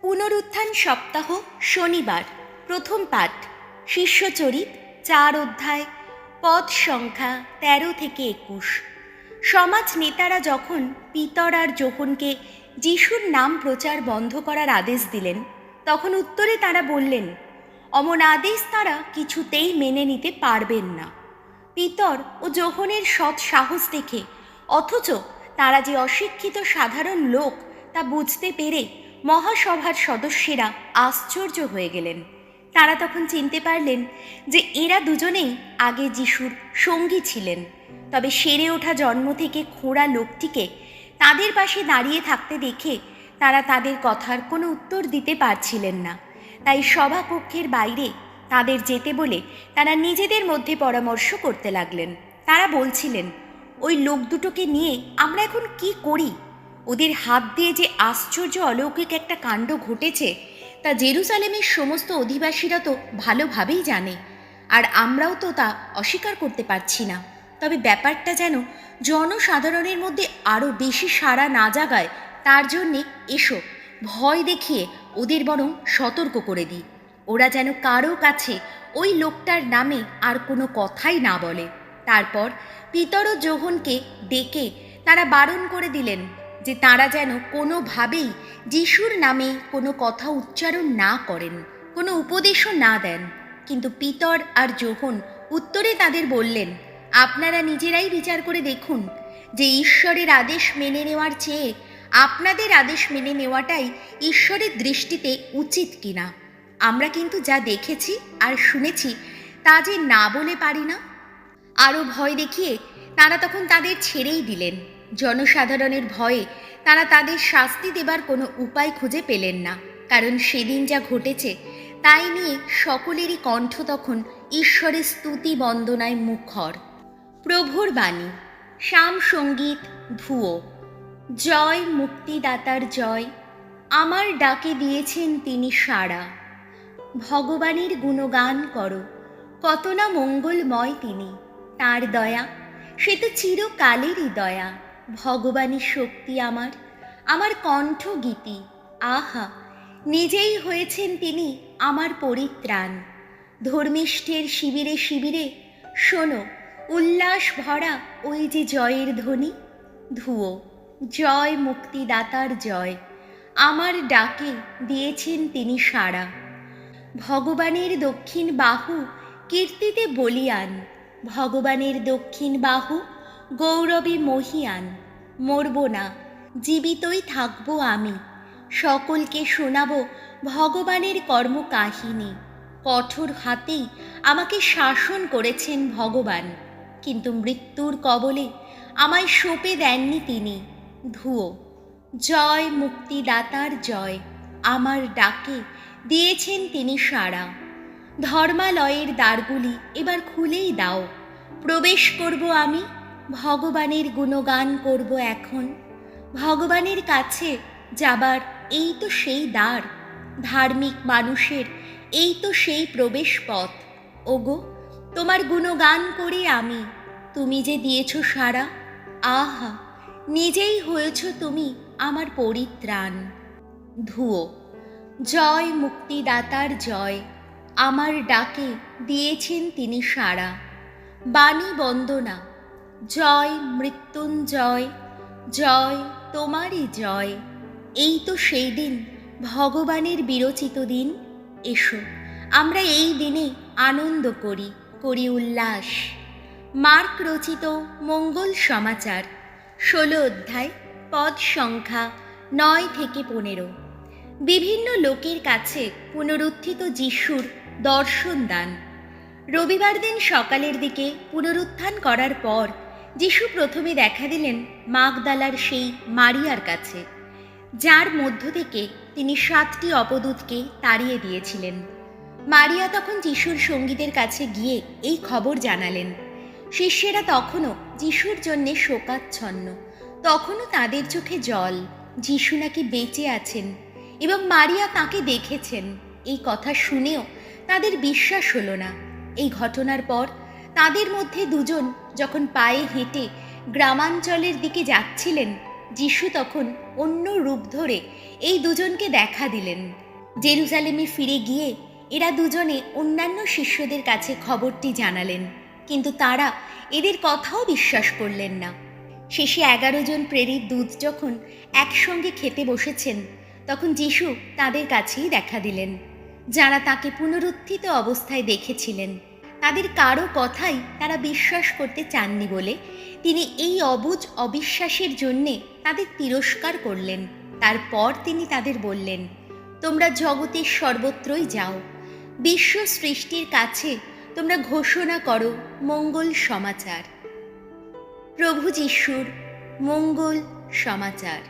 পুনরুত্থান সপ্তাহ শনিবার প্রথম পাঠ শিষ্যচরিত 4 অধ্যায় পদ সংখ্যা 13 থেকে 21। সমাজ নেতারা যখন পিতর আর যোহনকে যিশুর নাম প্রচার বন্ধ করার আদেশ দিলেন, তখন উত্তরে তারা বললেন, অমন আদেশ তারা কিছুতেই মেনে নিতে পারবেন না। পিতর ও যোহনের সৎ সাহস দেখে, অথচ তারা যে অশিক্ষিত সাধারণ লোক তা বুঝতে পেরে মহাসভার সদস্যেরা আশ্চর্য হয়ে গেলেন। তারা তখন চিনতে পারলেন যে এরা দুজনেই আগে যিশুর সঙ্গী ছিলেন, তবে সেরে ওঠা জন্ম থেকে খোঁড়া লোকটিকে তাদের পাশে দাঁড়িয়ে থাকতে দেখে তারা তাদের কথার কোনো উত্তর দিতে পারছিলেন না। তাই সভাকক্ষের বাইরে তাদের যেতে বলে তারা নিজেদের মধ্যে পরামর্শ করতে লাগলেন। তারা বলছিলেন, ওই লোক দুটোকে নিয়ে আমরা এখন কি করি? ওদের হাত দিয়ে যে আশ্চর্য অলৌকিক একটা কাণ্ড ঘটেছে তা জেরুজালেমের সমস্ত অধিবাসীরা তো ভালোভাবেই জানে, আর আমরাও তো তা অস্বীকার করতে পারছি না। তবে ব্যাপারটা যেন জনসাধারণের মধ্যে আরও বেশি সাড়া না জাগায়, তার জন্যে এসো ভয় দেখিয়ে ওদের বরং সতর্ক করে দিই। ওরা যেন কারো কাছে ওই লোকটার নামে আর কোনো কথাই না বলে। তারপর পিতর ও যোহনকে ডেকে তারা বারণ করে দিলেন যে তারা যেন কোনোভাবেই যিশুর নামে কোনো কথা উচ্চারণ না করেন, কোনো উপদেশও না দেন। কিন্তু পিতর আর যোহন উত্তরে তাদের বললেন, আপনারা নিজেরাই বিচার করে দেখুন যে ঈশ্বরের আদেশ মেনে নেওয়ার চেয়ে আপনাদের আদেশ মেনে নেওয়াটাই ঈশ্বরের দৃষ্টিতে উচিত কিনা। আমরা কিন্তু যা দেখেছি আর শুনেছি তা যে না বলে পারি না। আরও ভয় দেখিয়ে তারা তখন তাদের ছেড়েই দিলেন। জনসাধারণের ভয়ে তারা তাদের শাস্তি দেবার কোনো উপায় খুঁজে পেলেন না, কারণ সেদিন যা ঘটেছে তাই নিয়ে সকলেরই কণ্ঠ তখন ঈশ্বরের স্তুতি বন্দনায় মুখর। প্রভুর বাণী। শ্যাম সঙ্গীত ধুয়ো। জয় মুক্তিদাতার জয়, আমার ডাকে দিয়েছেন তিনি সাড়া। ভগবানের গুণগান করো, কত না মঙ্গলময় তিনি। তার দয়া সে তো চিরকালেরই দয়া। ভগবানের শক্তি আমার, আমার কণ্ঠ গীতি। আহা, নিজেই হয়েছেন তিনি আমার পরিত্রাণ। ধর্মিষ্ঠের শিবিরে শিবিরে শোনো উল্লাস ভরা ওই যে জয়ের ধ্বনি। ধুয়ো। জয় মুক্তিদাতার জয়, আমার ডাকে দিয়েছেন তিনি সাড়া। ভগবানের দক্ষিণ বাহু কীর্তিতে বলিয়ান, ভগবানের দক্ষিণ বাহু গৌরবে মহিয়ান। মরব না, জীবিতই থাকব আমি, সকলকে শোনাব ভগবানের কর্মকাহিনী। কঠোর হাতেই আমাকে শাসন করেছেন ভগবান, কিন্তু মৃত্যুর কবলে আমায় সঁপে দেননি তিনি। ধুয়ো। জয় মুক্তিদাতার জয়, আমার ডাকে দিয়েছেন তিনি সাড়া। ধর্মালয়ের দ্বারগুলি এবার খুলেই দাও, প্রবেশ করব আমি, ভগবানের গুণগান করব এখন। ভগবানের কাছে যাবার এই তো সেই দ্বার, ধার্মিক মানুষের এই তো সেই প্রবেশ পথ। ওগো, তোমার গুণগান করি আমি, তুমি যে দিয়েছ সাড়া। আহা, নিজেই হয়েছ তুমি আমার পরিত্রাণ। ধুয়ো। জয় মুক্তিদাতার জয়, আমার ডাকে দিয়েছেন তিনি সাড়া। বাণী বন্দনা। জয় মৃত্যুঞ্জয়, জয় তোমারই জয়। এই তো সেই দিন, ভগবানের বিরচিত দিন। এসো আমরা এই দিনে আনন্দ করি, করি উল্লাস। মার্ক রচিত মঙ্গল সমাচার 16 অধ্যায় পদ সংখ্যা 9 থেকে 15। বিভিন্ন লোকের কাছে পুনরুত্থিত যিশুর দর্শন দান। রবিবার দিন সকালের দিকে পুনরুত্থান করার পর যিশু প্রথমে দেখা দিলেন মাগদালার সেই মারিয়ার কাছে, যার মধ্য থেকে তিনি 7টি অপদূতকে তাড়িয়ে দিয়েছিলেন। মারিয়া তখন যিশুর সঙ্গীদের কাছে গিয়ে এই খবর জানালেন। শিষ্যেরা তখনও যিশুর জন্যে শোকাচ্ছন্ন, তখনও তাদের চোখে জল। যিশু নাকি বেঁচে আছেন এবং মারিয়া তাকে দেখেছেন, এই কথা শুনেও তাদের বিশ্বাস হলো না। এই ঘটনার পর তাদের মধ্যে দুজন যখন পায়ে হেঁটে গ্রামাঞ্চলের দিকে যাচ্ছিলেন, যিশু তখন অন্য রূপ ধরে এই দুজনকে দেখা দিলেন। জেরুজালেমে ফিরে গিয়ে এরা দুজনে অন্যান্য শিষ্যদের কাছে খবরটি জানালেন, কিন্তু তারা এদের কথাও বিশ্বাস করলেন না। শেষে 11 জন প্রেরিত দূত যখন একসঙ্গে খেতে বসেছেন, তখন যিশু তাদের কাছেই দেখা দিলেন, যারা তাকে পুনরুত্থিত অবস্থায় দেখেছিলেন। তাদের কারো কথাই তারা বিশ্বাস করতে চাননি বলে তিনি এই অবুঝ অবিশ্বাসের জন্যে তাদের তিরস্কার করলেন। তারপর তিনি তাদের বললেন, তোমরা জগতের সর্বত্রই যাও, বিশ্ব সৃষ্টির কাছে তোমরা ঘোষণা করো মঙ্গল সমাচার। প্রভু যিশুর মঙ্গল সমাচার।